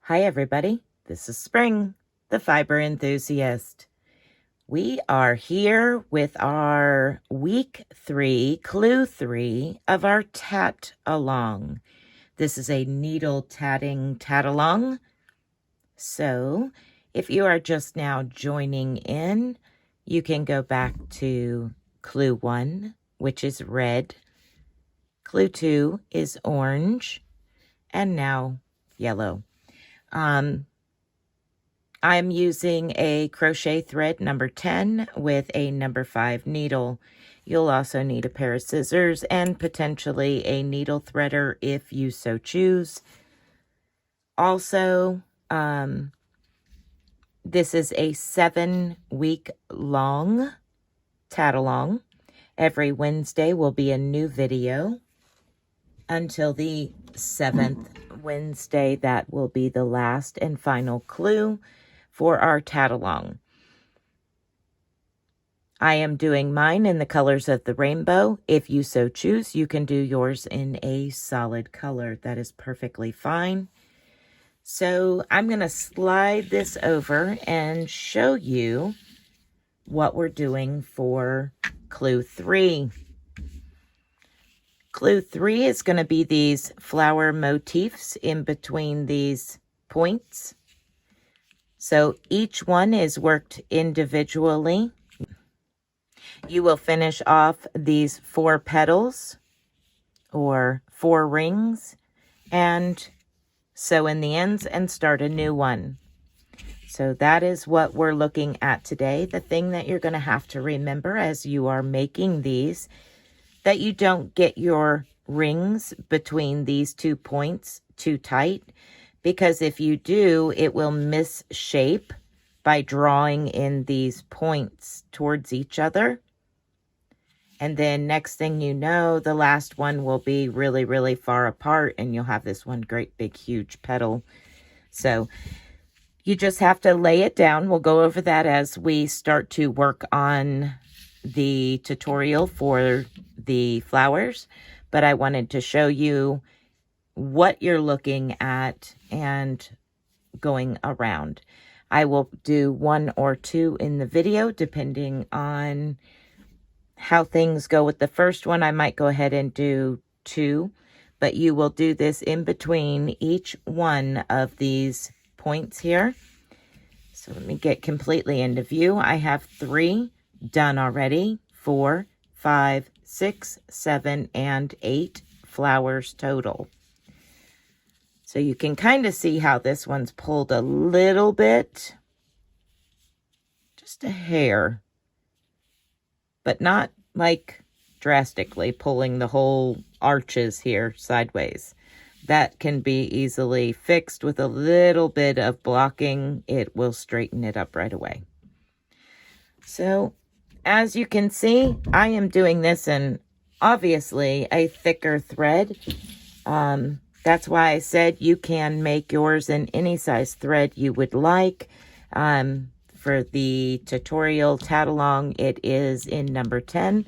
Hi everybody, this is Spring, the fiber enthusiast. We are here with our week 3, clue 3 of our tat along. This is a needle tatting tat along. So if you are just now joining in, you can go back to clue 1, which is red. Clue 2 is orange, and now yellow. I'm using a crochet thread number 10 with a number 5 needle. You'll also need a pair of scissors and potentially a needle threader if you so choose. Also, this is a 7-week long tat along. Every Wednesday will be a new video until the 7th Wednesday. That will be the last and final clue for our tat along. I am doing mine in the colors of the rainbow. If you so choose, you can do yours in a solid color. That is perfectly fine. So I'm going to slide this over and show you what we're doing for clue 3. Clue 3 is going to be these flower motifs in between these points. So each one is worked individually. You will finish off these 4 petals or 4 rings and sew in the ends and start a new one. So that is what we're looking at today. The thing that you're going to have to remember as you are making these, that you don't get your rings between these 2 points too tight, because if you do, it will misshape by drawing in these points towards each other. And then next thing you know, the last one will be really, really far apart and you'll have this one great big huge petal. So you just have to lay it down. We'll go over that as we start to work on the tutorial for the flowers. But I wanted to show you what you're looking at and going around. I will do 1 or 2 in the video depending on how things go with the first one. I might go ahead and do 2, but you will do this in between each one of these points here. So let me get completely into view. I have 3 done already, 4, 5, 6, 7, and 8 flowers total. So you can kind of see how this one's pulled a little bit, just a hair, but not like drastically pulling the whole arches here sideways. That can be easily fixed with a little bit of blocking. It will straighten it up right away. So as you can see, I am doing this in obviously a thicker thread. That's why I said you can make yours in any size thread you would like. For the tutorial tat along, it is in number 10.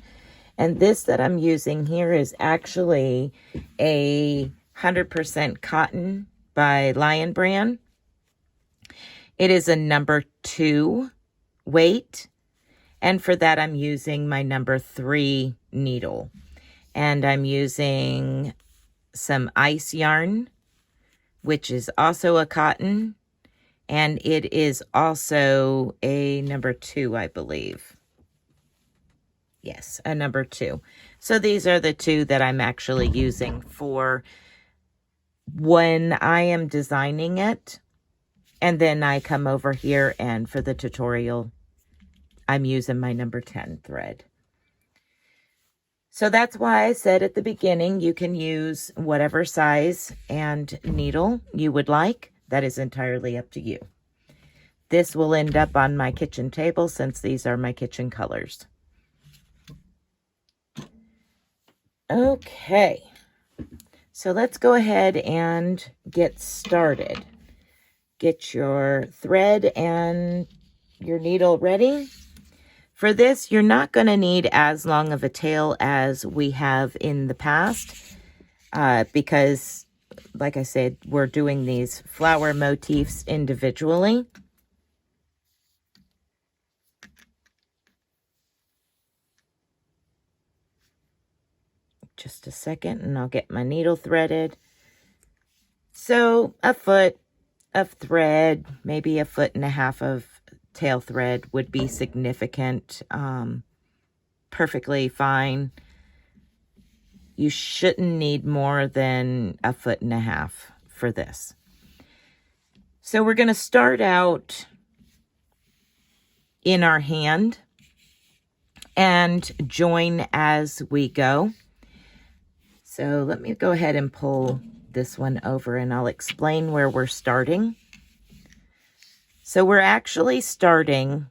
And this that I'm using here is actually a 100% cotton by Lion Brand. It is a number 2 weight. And for that, I'm using my number 3 needle. And I'm using some ice yarn, which is also a cotton. And it is also a number 2, I believe. Yes, a number 2. So these are the 2 that I'm actually using for when I am designing it. And then I come over here and for the tutorial, I'm using my number 10 thread. So that's why I said at the beginning, you can use whatever size and needle you would like. That is entirely up to you. This will end up on my kitchen table since these are my kitchen colors. Okay, so let's go ahead and get started. Get your thread and your needle ready. For this, you're not going to need as long of a tail as we have in the past because like I said, we're doing these flower motifs individually. Just a second and I'll get my needle threaded. So a foot of thread, maybe a foot and a half of tail thread would be significant, perfectly fine. You shouldn't need more than a foot and a half for this. So we're going to start out in our hand and join as we go. So let me go ahead and pull this one over and I'll explain where we're starting. So we're actually starting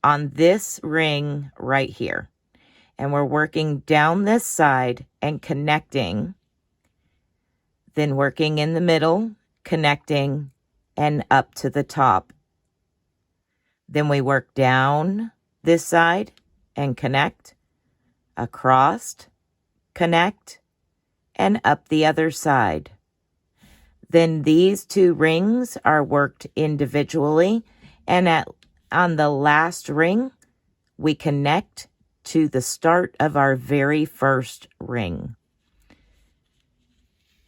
on this ring right here. And we're working down this side and connecting, then working in the middle, connecting, and up to the top. Then we work down this side and connect, across, connect, and up the other side. Then these two rings are worked individually, and on the last ring, we connect to the start of our very first ring.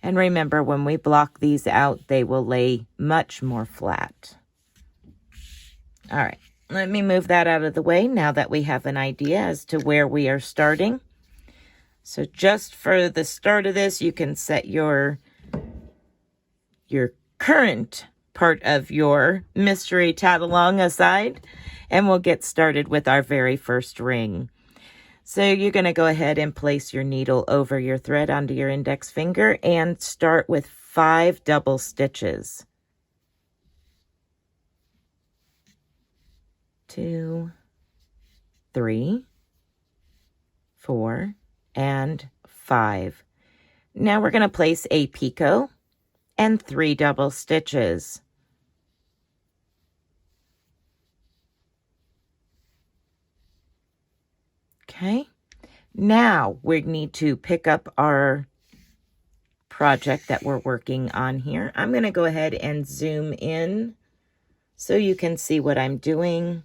And remember, when we block these out, they will lay much more flat. All right, let me move that out of the way now that we have an idea as to where we are starting. So just for the start of this, you can set your current part of your mystery tag-along aside, and we'll get started with our very first ring. So you're going to go ahead and place your needle over your thread onto your index finger and start with 5 double stitches. 2, 3, 4, and 5. Now we're going to place a picot and 3 double stitches. Okay, now we need to pick up our project that we're working on here. I'm going to go ahead and zoom in so you can see what I'm doing.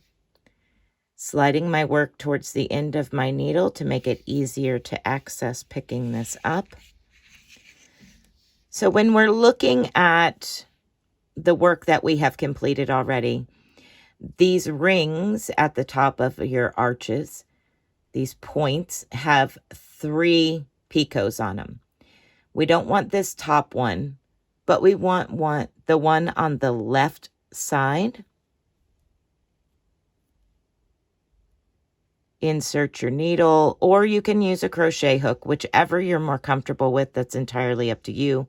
Sliding my work towards the end of my needle to make it easier to access picking this up. So when we're looking at the work that we have completed already, these rings at the top of your arches, these points, have 3 picots on them. We don't want this top one, but we want the one on the left side. Insert your needle, or you can use a crochet hook, whichever you're more comfortable with. That's entirely up to you.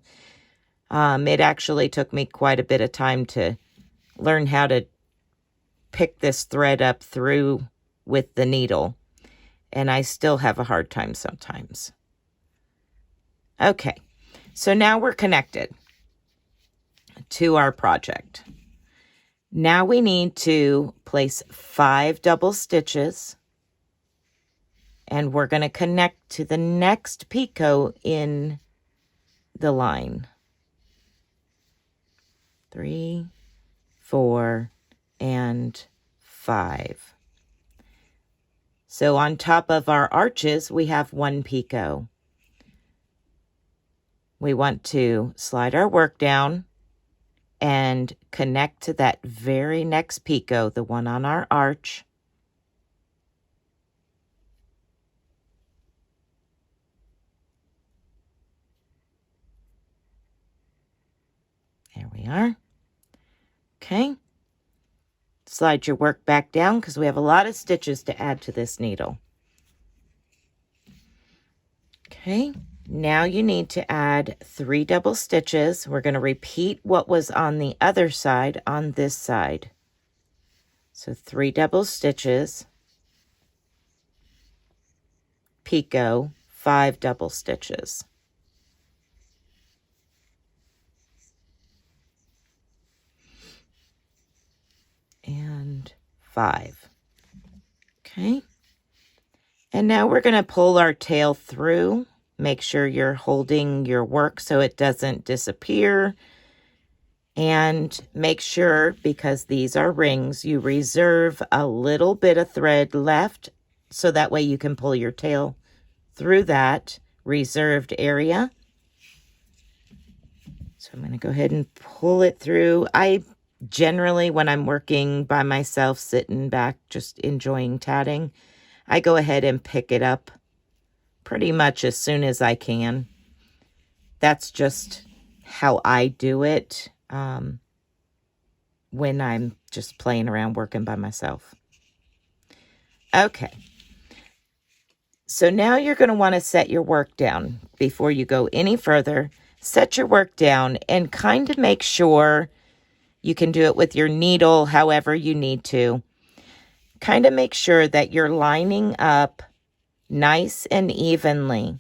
It actually took me quite a bit of time to learn how to pick this thread up through with the needle, and I still have a hard time sometimes. Okay, so now we're connected to our project. Now we need to place 5 double stitches, and we're going to connect to the next picot in the line. 3, 4, and 5. So on top of our arches, we have 1 picot. We want to slide our work down and connect to that very next picot, the one on our arch. There we are. Okay. Slide your work back down because we have a lot of stitches to add to this needle. Okay. Now you need to add 3 double stitches. We're going to repeat what was on the other side on this side. So 3 double stitches, picot, 5 double stitches. And 5. Okay. And now we're going to pull our tail through Make sure you're holding your work so it doesn't disappear. And make sure, because these are rings, you reserve a little bit of thread left so that way you can pull your tail through that reserved area. So I'm going to go ahead and pull it through. I generally, when I'm working by myself, sitting back, just enjoying tatting, I go ahead and pick it up pretty much as soon as I can. That's just how I do it when I'm just playing around working by myself. Okay. So now you're going to want to set your work down before you go any further. Set your work down and kind of make sure you can do it with your needle however you need to. Kind of make sure that you're lining up nice and evenly.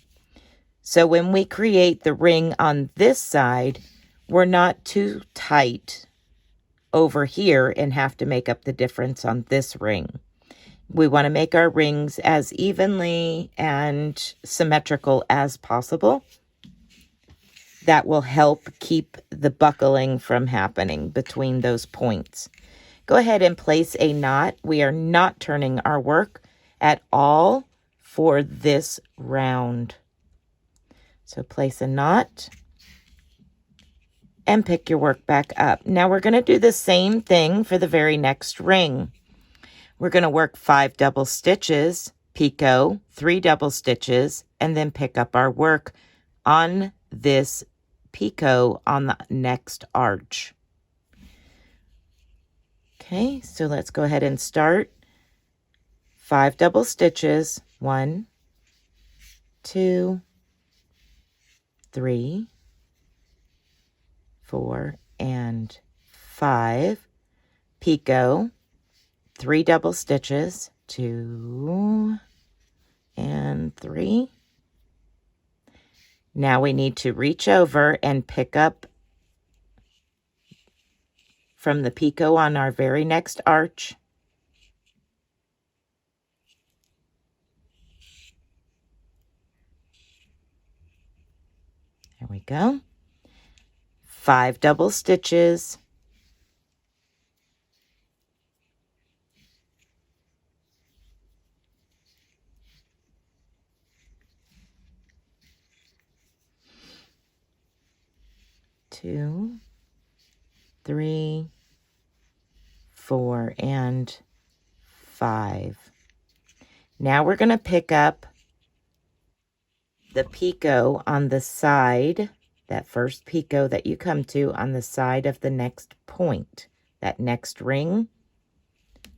So when we create the ring on this side, we're not too tight over here and have to make up the difference on this ring. We want to make our rings as evenly and symmetrical as possible. That will help keep the buckling from happening between those points. Go ahead and place a knot. We are not turning our work at all for this round. So place a knot and pick your work back up. Now we're going to do the same thing for the very next ring. We're going to work 5 double stitches, picot, 3 double stitches, and then pick up our work on this picot on the next arch. Okay, so let's go ahead and start. 5 double stitches, 1, 2, 3, 4, and 5. Picot, 3 double stitches, 2 and 3. Now we need to reach over and pick up from the picot on our very next arch. There we go. 5 double stitches. Two, 3, 4, and 5. Now we're going to pick up the picot on the side, that first picot that you come to on the side of the next point, that next ring. I'm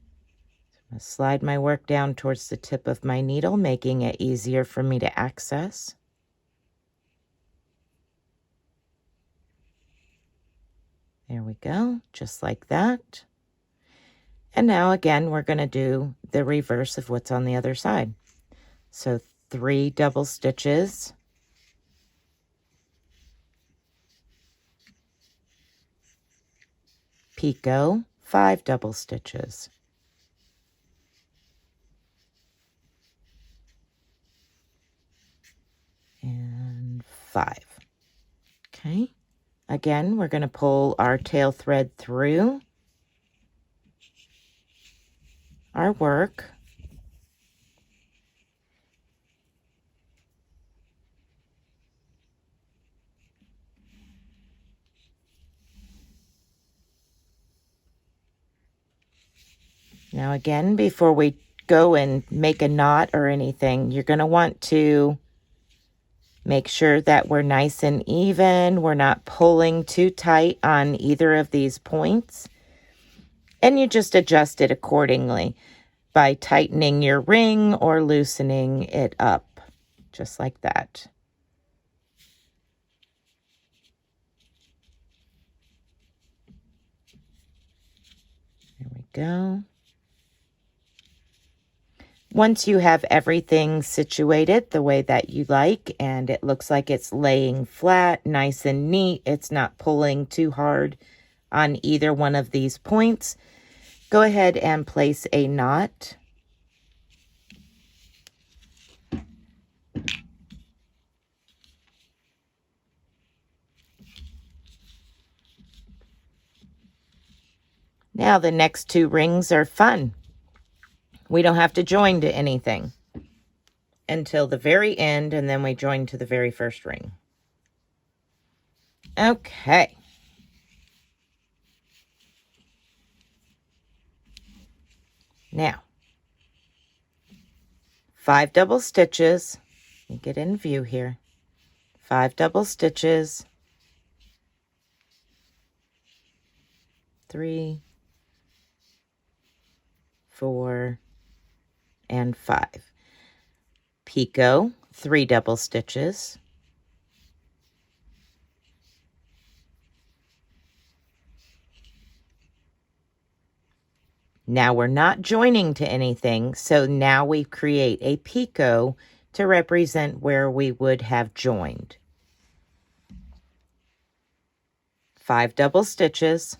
going to slide my work down towards the tip of my needle, making it easier for me to access. There we go, just like that. And now again, we're going to do the reverse of what's on the other side. So 3 double stitches. Picot, 5 double stitches. And 5. Okay. Again, we're going to pull our tail thread through our work. Now again, before we go and make a knot or anything, you're going to want to make sure that we're nice and even. We're not pulling too tight on either of these points. And you just adjust it accordingly by tightening your ring or loosening it up, just like that. There we go. Once you have everything situated the way that you like, and it looks like it's laying flat, nice and neat, it's not pulling too hard on either one of these points, go ahead and place a knot. Now the next 2 rings are fun. We don't have to join to anything until the very end, and then we join to the very first ring. Okay. Now, 5 double stitches. Let me get in view here. 5 double stitches. 3, 4, and 5. Picot, 3 double stitches. Now we're not joining to anything, so now we create a picot to represent where we would have joined. 5 double stitches.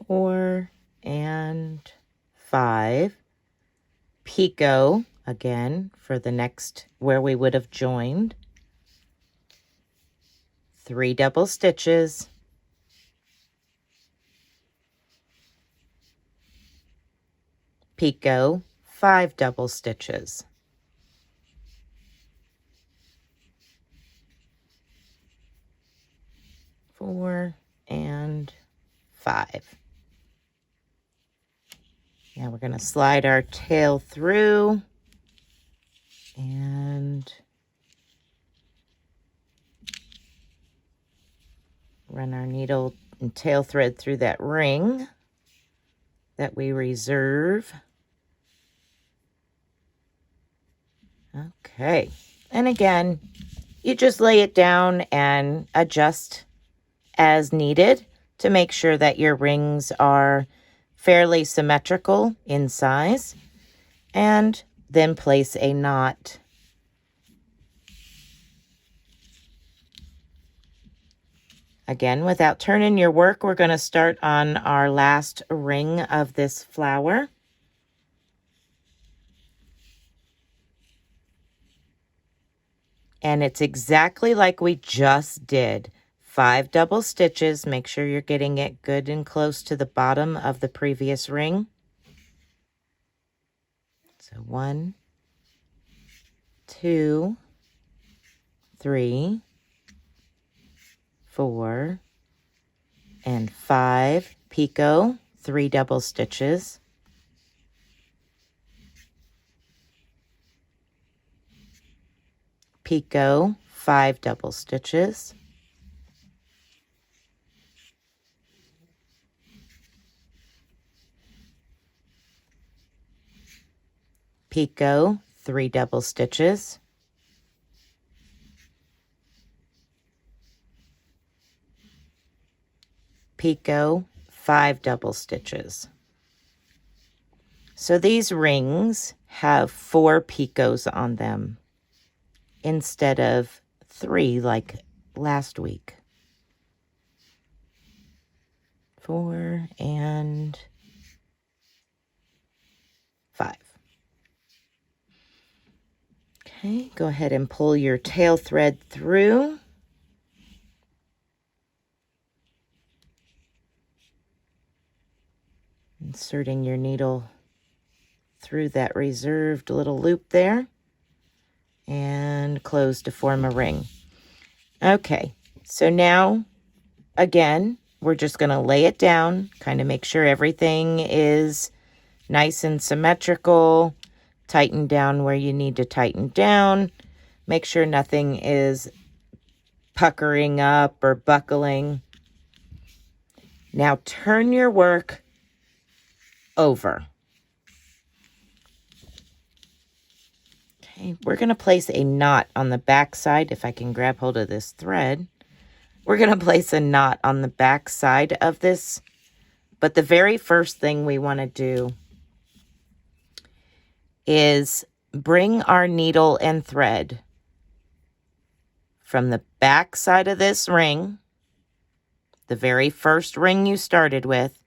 4 and 5. Picot again for the next where we would have joined. 3 double stitches. Picot, 5 double stitches. 4 and 5. Now we're going to slide our tail through and run our needle and tail thread through that ring that we reserve. Okay, and again, you just lay it down and adjust as needed to make sure that your rings are fairly symmetrical in size, and then place a knot. Again, without turning your work, we're going to start on our last ring of this flower. And it's exactly like we just did. 5 double stitches. Make sure you're getting it good and close to the bottom of the previous ring. So 1, 2, 3, 4, and 5. Picot, 3 double stitches. Picot, 5 double stitches. Picot, 3 double stitches. Picot, 5 double stitches. So these rings have 4 picots on them instead of 3 like last week. 4 and 5. Okay, go ahead and pull your tail thread through. Inserting your needle through that reserved little loop there and close to form a ring. Okay, so now again, we're just going to lay it down, kind of make sure everything is nice and symmetrical. Tighten down where you need to tighten down. Make sure nothing is puckering up or buckling. Now turn your work over. Okay, we're going to place a knot on the back side. If I can grab hold of this thread, we're going to place a knot on the back side of this. But the very first thing we want to do is bring our needle and thread from the back side of this ring, the very first ring you started with,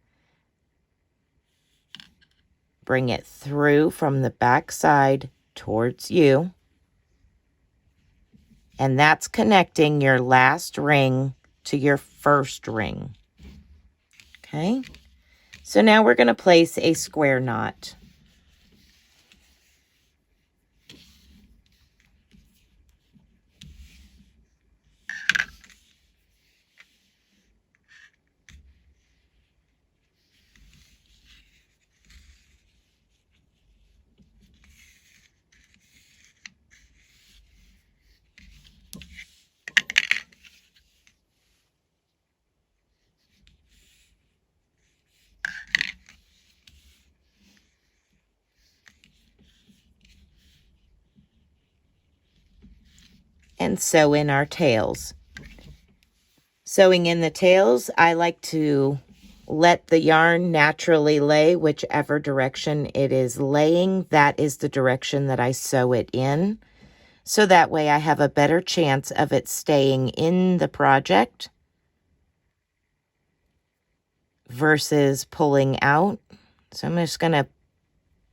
bring it through from the back side towards you. And that's connecting your last ring to your first ring. Okay, so now we're going to place a square knot. And sew in our tails. Sewing in the tails, I like to let the yarn naturally lay whichever direction it is laying. That is the direction that I sew it in. So that way I have a better chance of it staying in the project versus pulling out. So I'm just going to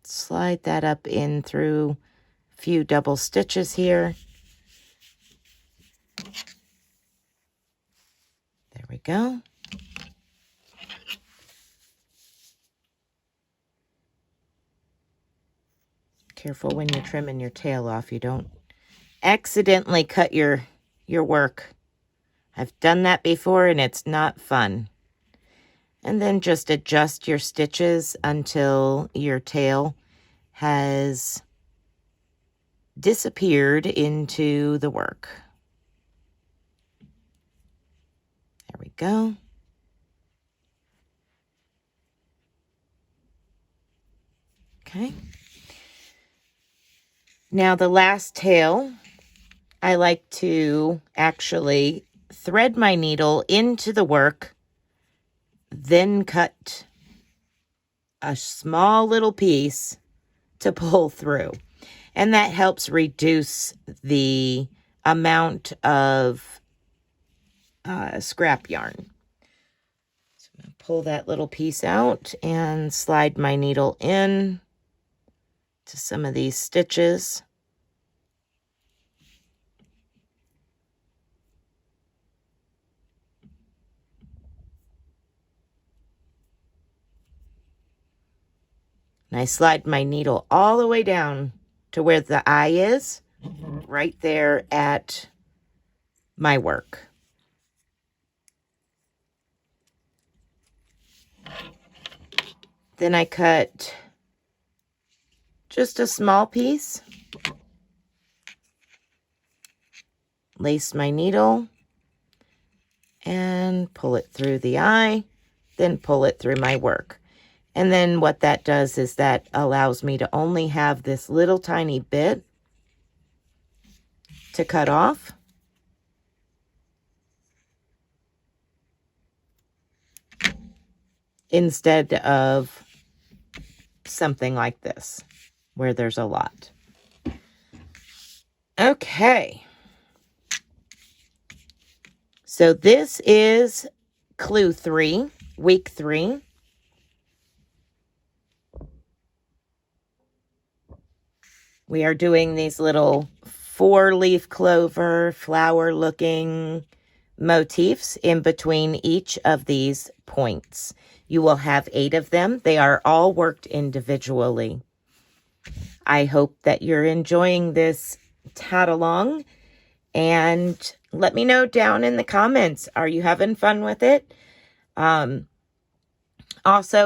slide that up in through a few double stitches here. There we go. Careful when you're trimming your tail off, you don't accidentally cut your work. I've done that before and it's not fun. And then just adjust your stitches until your tail has disappeared into the work. There we go. Okay. Now the last tail, I like to actually thread my needle into the work, then cut a small little piece to pull through. And that helps reduce the amount of scrap yarn. So I'm going to pull that little piece out and slide my needle in to some of these stitches. And I slide my needle all the way down to where the eye is, right there at my work. Then I cut just a small piece, lace my needle, and pull it through the eye, then pull it through my work. And then what that does is that allows me to only have this little tiny bit to cut off. Instead of something like this, where there's a lot. Okay. So this is Clue 3, Week 3. We are doing these little 4-leaf clover, flower-looking motifs in between each of these points. You will have 8 of them. They are all worked individually. I hope that you're enjoying this tat-along, and let me know down in the comments. Are you having fun with it? Also,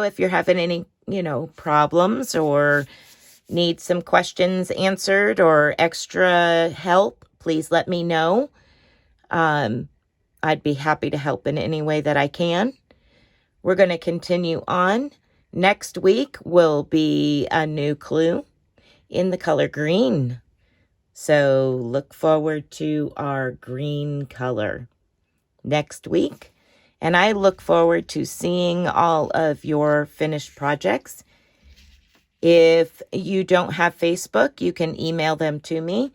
if you're having any, problems or need some questions answered or extra help, please let me know. I'd be happy to help in any way that I can. We're going to continue on. Next week will be a new clue in the color green. So look forward to our green color next week. And I look forward to seeing all of your finished projects. If you don't have Facebook, you can email them to me.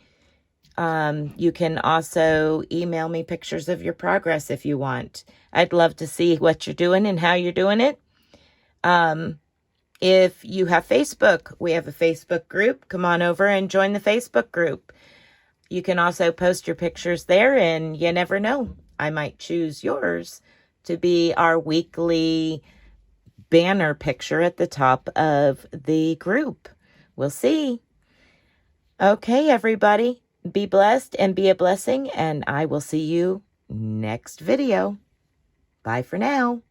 You can also email me pictures of your progress if you want. I'd love to see what you're doing and how you're doing it. If you have Facebook, we have a Facebook group. Come on over and join the Facebook group. You can also post your pictures there, and you never know, I might choose yours to be our weekly banner picture at the top of the group. We'll see. Okay, everybody, be blessed and be a blessing, and I will see you next video. Bye for now.